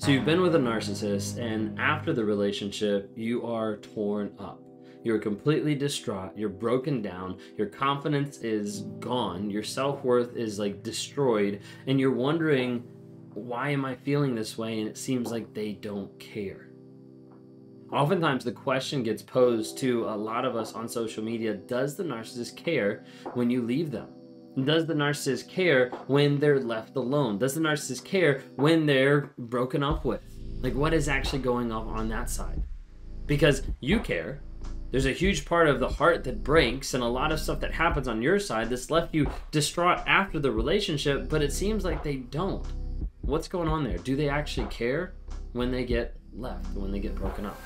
So you've been with a narcissist, and after the relationship, you are torn up. You're completely distraught. You're broken down. Your confidence is gone. Your self-worth is like destroyed. And you're wondering, why am I feeling this way? And it seems like they don't care. Oftentimes, the question gets posed to a lot of us on social media, does the narcissist care when you leave them? Does the narcissist care when they're left alone? Does the narcissist care when they're broken up with? Like, what is actually going on that side? Because you care. There's a huge part of the heart that breaks and a lot of stuff that happens on your side that's left you distraught after the relationship, but it seems like they don't. What's going on there? Do they actually care when they get left, when they get broken up?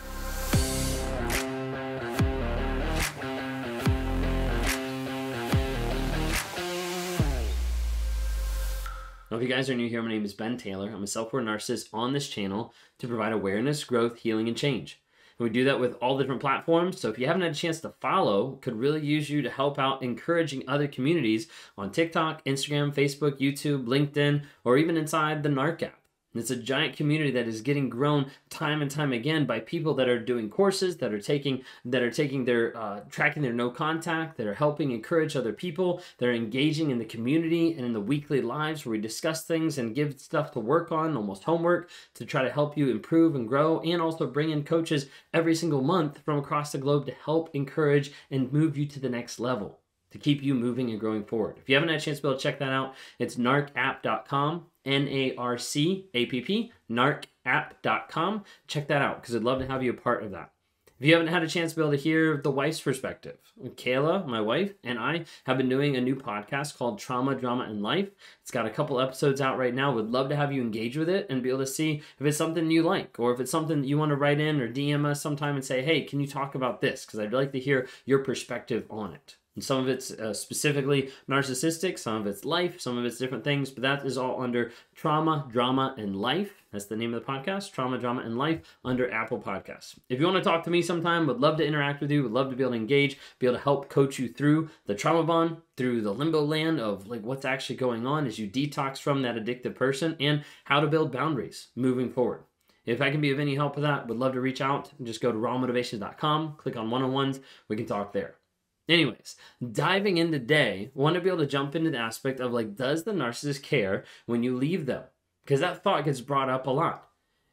Well, if you guys are new here, my name is Ben Taylor. I'm a self-aware narcissist on this channel to provide awareness, growth, healing, and change. And we do that with all different platforms. So if you haven't had a chance to follow, could really use you to help out encouraging other communities on TikTok, Instagram, Facebook, YouTube, LinkedIn, or even inside the Narc app. And it's a giant community that is getting grown time and time again by people that are doing courses, that are taking their tracking their no contact, that are helping encourage other people, that are engaging in the community and in the weekly lives where we discuss things and give stuff to work on, almost homework, to try to help you improve and grow, and also bring in coaches every single month from across the globe to help encourage and move you to the next level, to keep you moving and growing forward. If you haven't had a chance to be able to check that out, it's narcapp.com, N-A-R-C-A-P-P, narcapp.com. Check that out because I'd love to have you a part of that. If you haven't had a chance to be able to hear the wife's perspective, Kayla, my wife, and I have been doing a new podcast called Trauma, Drama, and Life. It's got a couple episodes out right now. Would love to have you engage with it and be able to see if it's something you like, or if it's something that you want to write in or DM us sometime and say, hey, can you talk about this? Because I'd like to hear your perspective on it. And some of it's specifically narcissistic, some of it's life, some of it's different things, but that is all under Trauma, Drama, and Life. That's the name of the podcast, Trauma, Drama, and Life, under Apple Podcasts. If you want to talk to me sometime, would love to interact with you, would love to be able to engage, be able to help coach you through the trauma bond, through the limbo land of like what's actually going on as you detox from that addictive person, and how to build boundaries moving forward. If I can be of any help with that, would love to reach out. Just go to rawmotivations.com, click on one-on-ones, we can talk there. Anyways, diving in today, I want to be able to jump into the aspect of like, does the narcissist care when you leave them? Because that thought gets brought up a lot.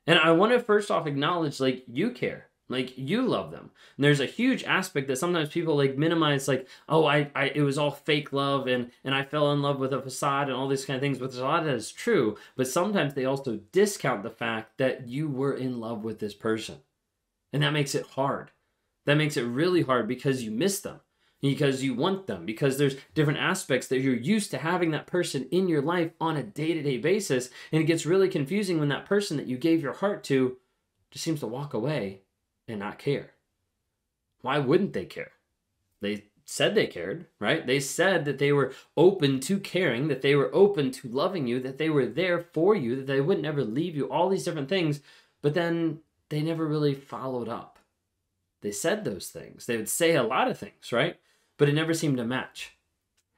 And I want to first off acknowledge, like, you care. Like, you love them. And there's a huge aspect that sometimes people like minimize, like, oh, it was all fake love and I fell in love with a facade and all these kind of things. But there's a lot of that is true. But sometimes they also discount the fact that you were in love with this person. And that makes it hard. That makes it really hard because you miss them. Because you want them, because there's different aspects that you're used to having that person in your life on a day-to-day basis, and it gets really confusing when that person that you gave your heart to just seems to walk away and not care. Why wouldn't they care? They said they cared, right? They said that they were open to caring, that they were open to loving you, that they were there for you, that they wouldn't ever leave you, all these different things, but then they never really followed up. They said those things. They would say a lot of things, right? But it never seemed to match.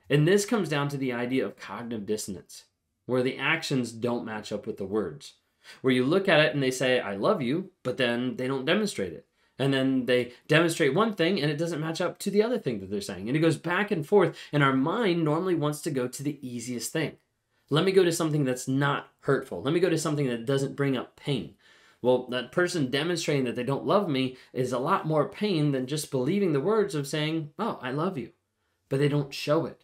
And this comes down to the idea of cognitive dissonance, where the actions don't match up with the words. Where you look at it and they say, I love you, but then they don't demonstrate it. And then they demonstrate one thing and it doesn't match up to the other thing that they're saying. And it goes back and forth. And our mind normally wants to go to the easiest thing. Let me go to something that's not hurtful. Let me go to something that doesn't bring up pain. Well, that person demonstrating that they don't love me is a lot more pain than just believing the words of saying, oh, I love you. But they don't show it.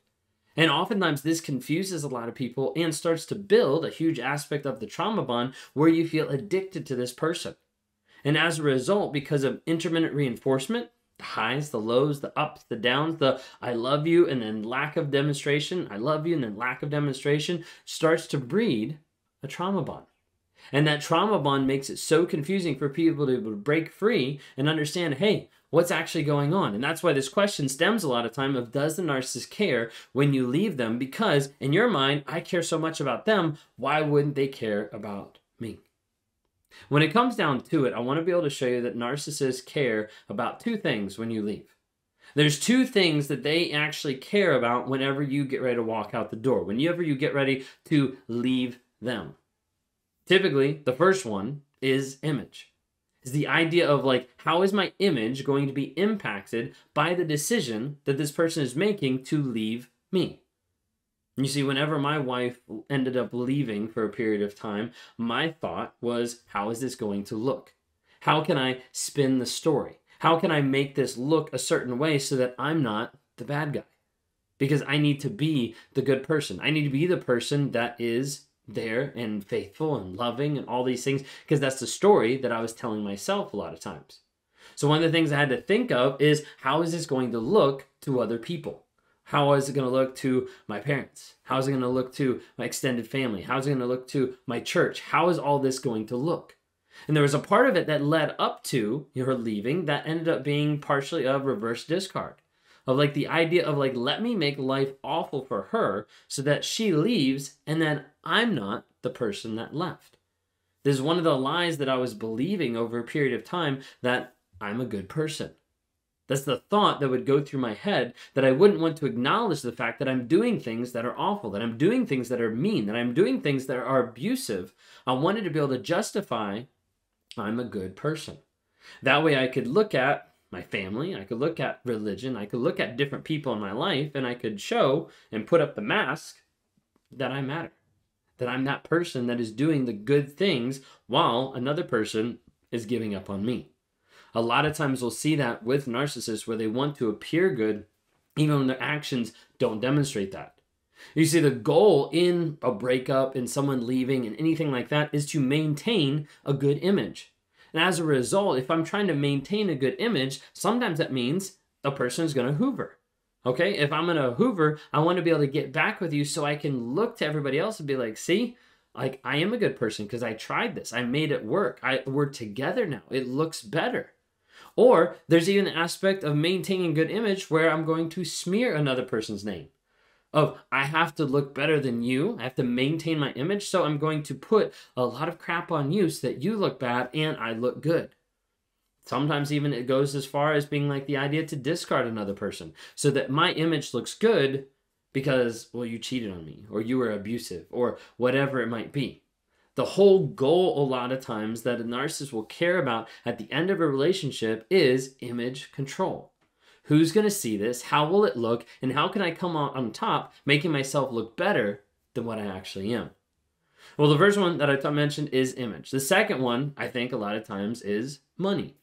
And oftentimes this confuses a lot of people and starts to build a huge aspect of the trauma bond where you feel addicted to this person. And as a result, because of intermittent reinforcement, the highs, the lows, the ups, the downs, the I love you and then lack of demonstration, I love you and then lack of demonstration, starts to breed a trauma bond. And that trauma bond makes it so confusing for people to break free and understand, hey, what's actually going on? And that's why this question stems a lot of time of, does the narcissist care when you leave them? Because in your mind, I care so much about them, why wouldn't they care about me? When it comes down to it, I want to be able to show you that narcissists care about two things when you leave. There's two things that they actually care about whenever you get ready to walk out the door, whenever you get ready to leave them. Typically, the first one is image. Is the idea of like, how is my image going to be impacted by the decision that this person is making to leave me? You see, whenever my wife ended up leaving for a period of time, my thought was, how is this going to look? How can I spin the story? How can I make this look a certain way so that I'm not the bad guy? Because I need to be the good person. I need to be the person that is there and faithful and loving and all these things, because that's the story that I was telling myself a lot of times. So one of the things I had to think of is, how is this going to look to other people? How is it going to look to my parents? How is it going to look to my extended family? How is it going to look to my church? How is all this going to look? And there was a part of it that led up to her leaving that ended up being partially a reverse discard. Of like the idea of like, let me make life awful for her so that she leaves and then I'm not the person that left. This is one of the lies that I was believing over a period of time, that I'm a good person. That's the thought that would go through my head, that I wouldn't want to acknowledge the fact that I'm doing things that are awful, that I'm doing things that are mean, that I'm doing things that are abusive. I wanted to be able to justify I'm a good person. That way I could look at my family, I could look at religion, I could look at different people in my life, and I could show and put up the mask that I matter. That I'm that person that is doing the good things while another person is giving up on me. A lot of times we'll see that with narcissists where they want to appear good even when their actions don't demonstrate that. You see, the goal in a breakup, in someone leaving, and anything like that is to maintain a good image. And as a result, if I'm trying to maintain a good image, sometimes that means a person is going to hoover. Okay, if I'm going to hoover, I want to be able to get back with you so I can look to everybody else and be like, see, like I am a good person because I tried this. I made it work. We're together now. It looks better. Or there's even the aspect of maintaining a good image where I'm going to smear another person's name. Of, I have to look better than you. I have to maintain my image. So I'm going to put a lot of crap on you so that you look bad and I look good. Sometimes even it goes as far as being like the idea to discard another person so that my image looks good because, well, you cheated on me or you were abusive or whatever it might be. The whole goal a lot of times that a narcissist will care about at the end of a relationship is image control. Who's going to see this? How will it look? And how can I come on top, making myself look better than what I actually am? Well, the first one that I mentioned is image. The second one, I think a lot of times, is money.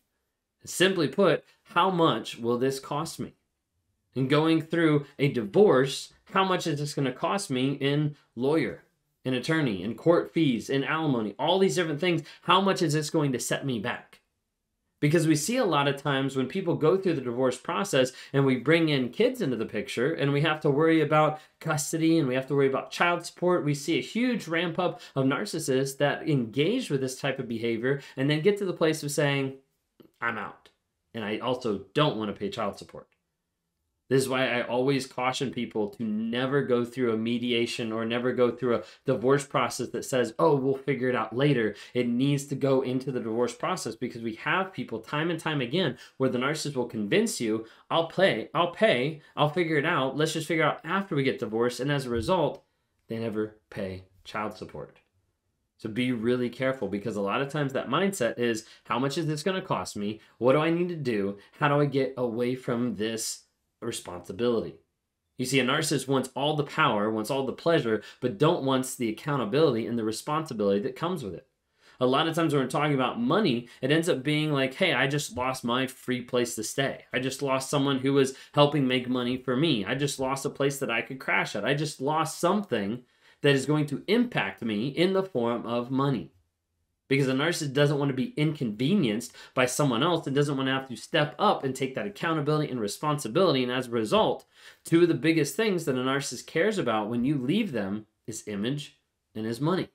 Simply put, how much will this cost me? And going through a divorce, how much is this going to cost me in lawyer, in attorney, in court fees, in alimony, all these different things? How much is this going to set me back? Because we see a lot of times when people go through the divorce process and we bring in kids into the picture and we have to worry about custody and we have to worry about child support, we see a huge ramp up of narcissists that engage with this type of behavior and then get to the place of saying, I'm out. And I also don't want to pay child support. This is why I always caution people to never go through a mediation or never go through a divorce process that says, oh, we'll figure it out later. It needs to go into the divorce process because we have people time and time again where the narcissist will convince you, I'll pay, I'll figure it out. Let's just figure out after we get divorced. And as a result, they never pay child support. So be really careful because a lot of times that mindset is, how much is this going to cost me? What do I need to do? How do I get away from this responsibility? You see, a narcissist wants all the power, wants all the pleasure, but don't wants the accountability and the responsibility that comes with it. A lot of times when we're talking about money, it ends up being like, hey, I just lost my free place to stay. I just lost someone who was helping make money for me. I just lost a place that I could crash at. I just lost something that is going to impact me in the form of money. Because a narcissist doesn't want to be inconvenienced by someone else and doesn't want to have to step up and take that accountability and responsibility. And as a result, two of the biggest things that a narcissist cares about when you leave them is image and is money.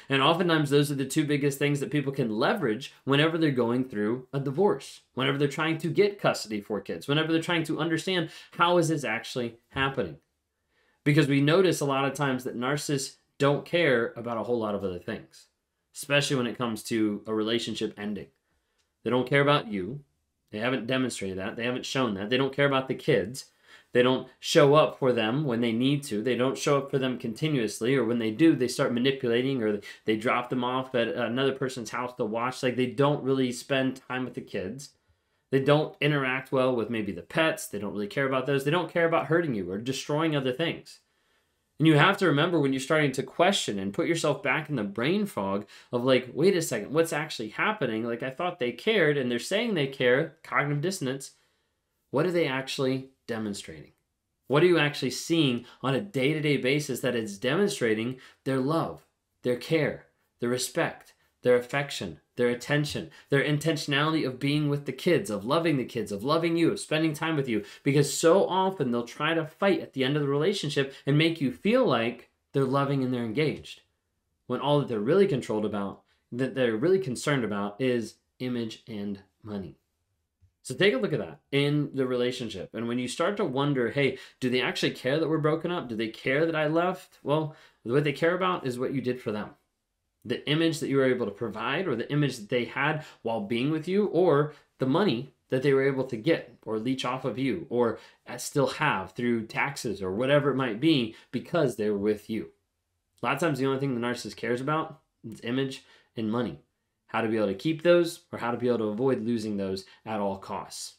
And oftentimes those are the two biggest things that people can leverage whenever they're going through a divorce, whenever they're trying to get custody for kids, whenever they're trying to understand how is this actually happening. Because we notice a lot of times that narcissists don't care about a whole lot of other things, especially when it comes to a relationship ending. They don't care about you. They haven't demonstrated that. They haven't shown that. They don't care about the kids. They don't show up for them when they need to. They don't show up for them continuously, or when they do, they start manipulating, or they drop them off at another person's house to watch. Like, they don't really spend time with the kids. They don't interact well with maybe the pets. They don't really care about those. They don't care about hurting you or destroying other things. And you have to remember, when you're starting to question and put yourself back in the brain fog of like, wait a second, what's actually happening? Like, I thought they cared, and they're saying they care, cognitive dissonance. What are they actually demonstrating? What are you actually seeing on a day-to-day basis that is demonstrating their love, their care, their respect, their affection, their attention, their intentionality of being with the kids, of loving the kids, of loving you, of spending time with you? Because so often they'll try to fight at the end of the relationship and make you feel like they're loving and they're engaged, when all that they're really controlled about, that they're really concerned about, is image and money. So take a look at that in the relationship. And when you start to wonder, hey, do they actually care that we're broken up? Do they care that I left? Well, what they care about is what you did for them. The image that you were able to provide, or the image that they had while being with you, or the money that they were able to get or leech off of you, or still have through taxes or whatever it might be, because they were with you. A lot of times the only thing the narcissist cares about is image and money. How to be able to keep those, or how to be able to avoid losing those at all costs.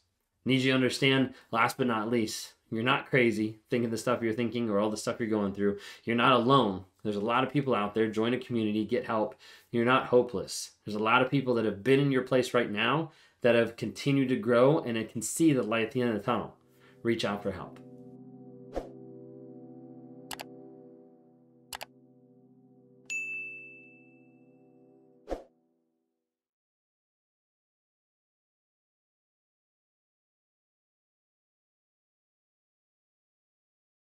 Need you to understand, last but not least, you're not crazy thinking the stuff you're thinking or all the stuff you're going through. You're not alone. There's a lot of people out there. Join a community, get help. You're not hopeless. There's a lot of people that have been in your place right now that have continued to grow and can see the light at the end of the tunnel. Reach out for help.